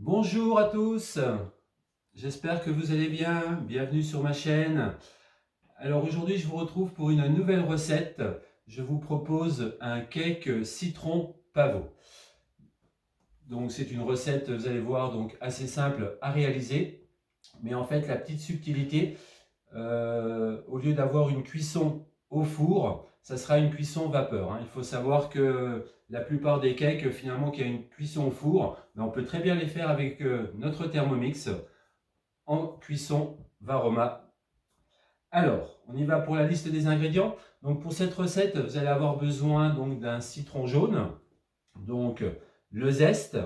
Bonjour à tous, j'espère que vous allez bien, bienvenue sur ma chaîne. Alors aujourd'hui je vous retrouve pour une nouvelle recette. Je vous propose un cake citron pavot. Donc c'est une recette, vous allez voir, donc assez simple à réaliser. Mais en fait la petite subtilité, au lieu d'avoir une cuisson au four, ça sera une cuisson vapeur. Il faut savoir que la plupart des cakes, finalement, qui a une cuisson au four, mais on peut très bien les faire avec notre Thermomix en cuisson Varoma. Alors, on y va pour la liste des ingrédients. Donc pour cette recette, vous allez avoir besoin donc d'un citron jaune, donc le zeste,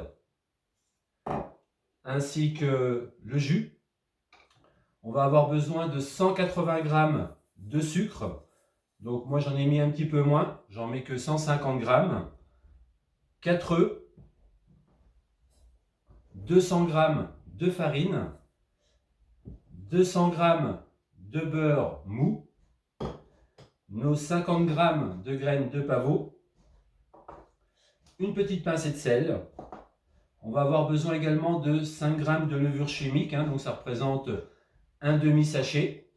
ainsi que le jus. On va avoir besoin de 180 g de sucre. Donc moi j'en ai mis un petit peu moins, j'en mets que 150 g. 4 œufs, 200 g de farine, 200 g de beurre mou, nos 50 g de graines de pavot, une petite pincée de sel. On va avoir besoin également de 5 g de levure chimique, donc ça représente un demi-sachet.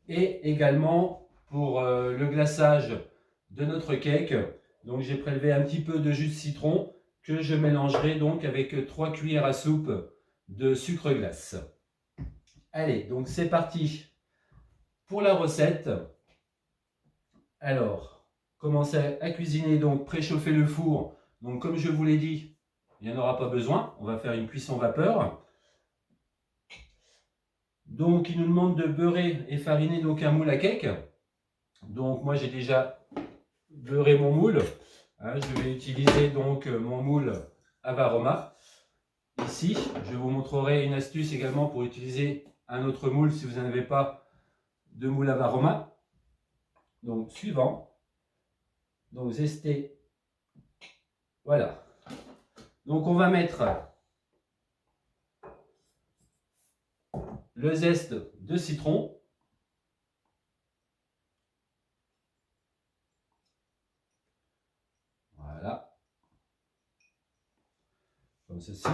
Et également pour le glaçage de notre cake, donc j'ai prélevé un petit peu de jus de citron que je mélangerai donc avec 3 cuillères à soupe de sucre glace. Allez, donc c'est parti pour la recette. Alors, commencez à cuisiner, donc préchauffer le four. Donc comme je vous l'ai dit, il n'y en aura pas besoin, on va faire une cuisson vapeur. Donc il nous demande de beurrer et fariner donc un moule à cake. Donc moi j'ai déjà beurré mon moule. Je vais utiliser donc mon moule Avaroma. Ici, je vous montrerai une astuce également pour utiliser un autre moule si vous n'en avez pas de moule Avaroma. Donc suivant. Donc zesté. Voilà. Donc on va mettre le zeste de citron. Voilà. Comme ceci.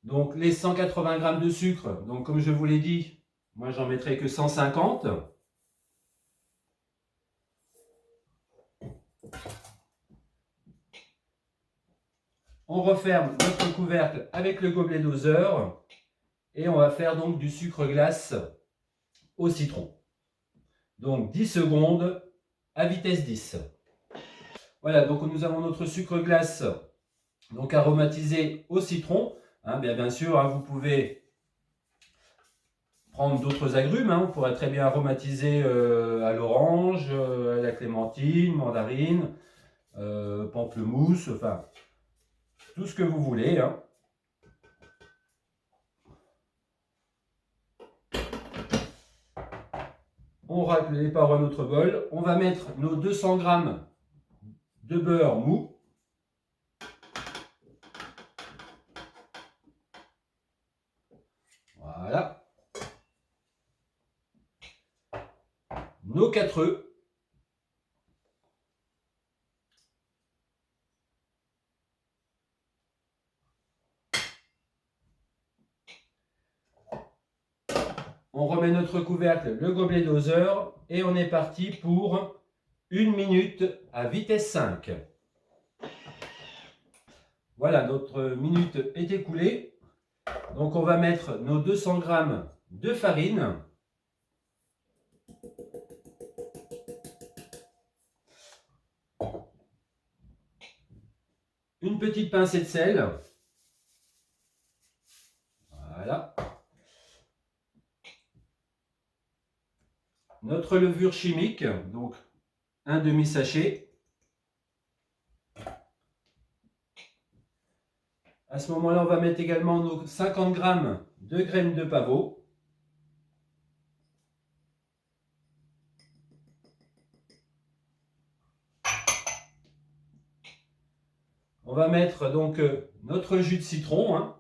Donc les 180 g de sucre, donc comme je vous l'ai dit, moi j'en mettrai que 150. On referme notre couvercle avec le gobelet doseur et on va faire donc du sucre glace au citron. Donc 10 secondes à vitesse 10. Voilà, donc nous avons notre sucre glace donc aromatisé au citron. Bien sûr, vous pouvez prendre d'autres agrumes. On pourrait très bien aromatiser à l'orange, à la clémentine, mandarine, pamplemousse, enfin tout ce que vous voulez. On racle les parois à notre bol. On va mettre nos 200 g de beurre mou. Voilà. Nos 4 œufs. On remet notre couvercle, le gobelet doseur et on est parti pour 1 minute à vitesse 5. Voilà, notre minute est écoulée. Donc on va mettre nos 200 g de farine. Une petite pincée de sel. Voilà. Notre levure chimique, donc un demi-sachet. À ce moment-là, on va mettre également nos 50 g de graines de pavot. On va mettre donc notre jus de citron.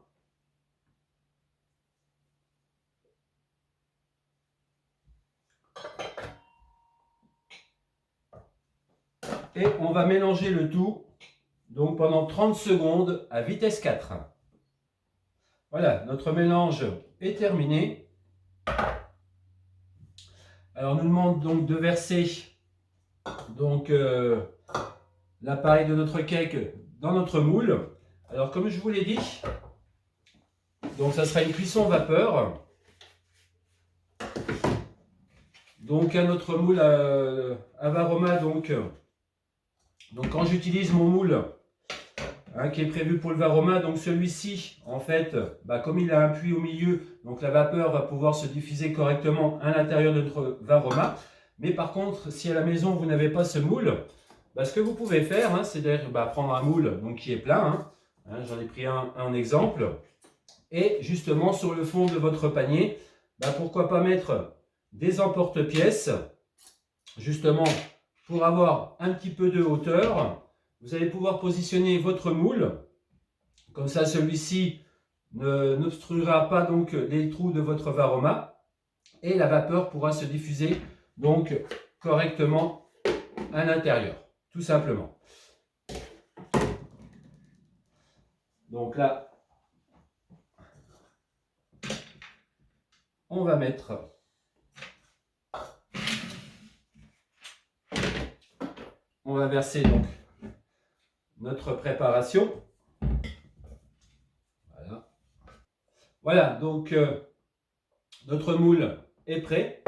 Et on va mélanger le tout donc pendant 30 secondes à vitesse 4. Voilà, notre mélange est terminé. Alors, on nous demande donc de verser donc l'appareil de notre cake dans notre moule. Alors, comme je vous l'ai dit, donc ça sera une cuisson vapeur. Donc à notre moule à Varoma, donc quand j'utilise mon moule qui est prévu pour le Varoma, donc celui-ci, en fait, comme il a un puits au milieu, donc la vapeur va pouvoir se diffuser correctement à l'intérieur de notre Varoma. Mais par contre, si à la maison vous n'avez pas ce moule, ce que vous pouvez faire, c'est prendre un moule donc, qui est plein. J'en ai pris un en exemple. Et justement, sur le fond de votre panier, pourquoi pas mettre des emporte-pièces, justement pour avoir un petit peu de hauteur. Vous allez pouvoir positionner votre moule, comme ça celui-ci n'obstruera pas donc les trous de votre Varoma et la vapeur pourra se diffuser donc correctement à l'intérieur, tout simplement. Donc là, on va mettre on va verser donc notre préparation. Voilà, donc notre moule est prêt.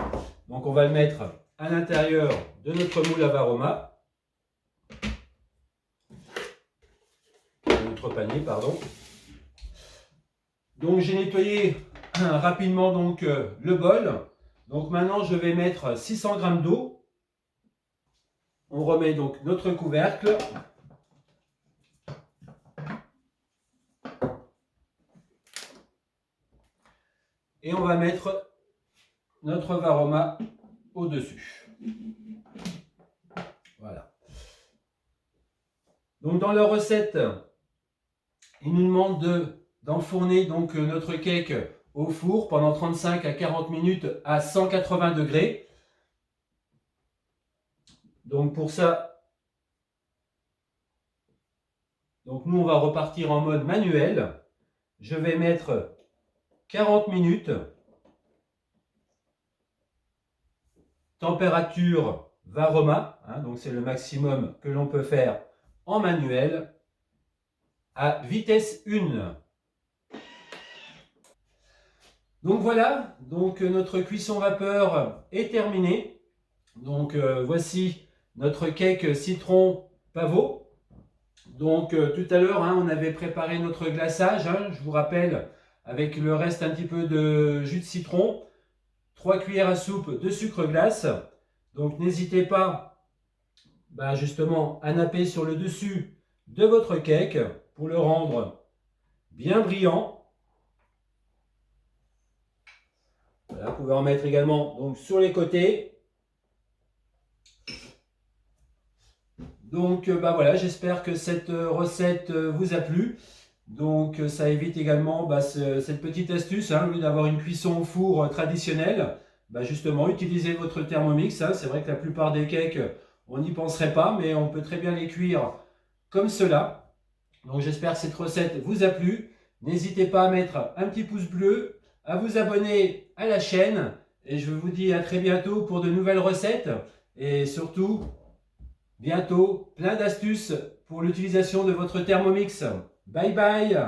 Donc on va le mettre à l'intérieur de notre moule à Varoma. Notre panier, pardon. Donc j'ai nettoyé rapidement donc, le bol. Donc maintenant je vais mettre 600 g d'eau. On remet donc notre couvercle. Et on va mettre notre Varoma au-dessus. Voilà. Donc dans leur recette, il nous demande d'enfourner donc notre cake au four pendant 35 à 40 minutes à 180 degrés. Donc pour ça, donc nous on va repartir en mode manuel. Je vais mettre 40 minutes. Température Varoma, donc c'est le maximum que l'on peut faire en manuel, à vitesse 1. Donc voilà, donc notre cuisson vapeur est terminée. Donc voici notre cake citron pavot. Donc tout à l'heure, on avait préparé notre glaçage, je vous rappelle, avec le reste un petit peu de jus de citron, 3 cuillères à soupe de sucre glace. Donc n'hésitez pas justement à napper sur le dessus de votre cake pour le rendre bien brillant. Voilà, vous pouvez en mettre également donc, sur les côtés. Donc voilà, j'espère que cette recette vous a plu. Donc ça évite également cette petite astuce, au lieu d'avoir une cuisson au four traditionnelle, justement utilisez votre Thermomix. C'est vrai que la plupart des cakes, on n'y penserait pas, mais on peut très bien les cuire comme cela. Donc j'espère que cette recette vous a plu. N'hésitez pas à mettre un petit pouce bleu, à vous abonner à la chaîne. Et je vous dis à très bientôt pour de nouvelles recettes. Et surtout, bientôt, plein d'astuces pour l'utilisation de votre Thermomix. Bye bye!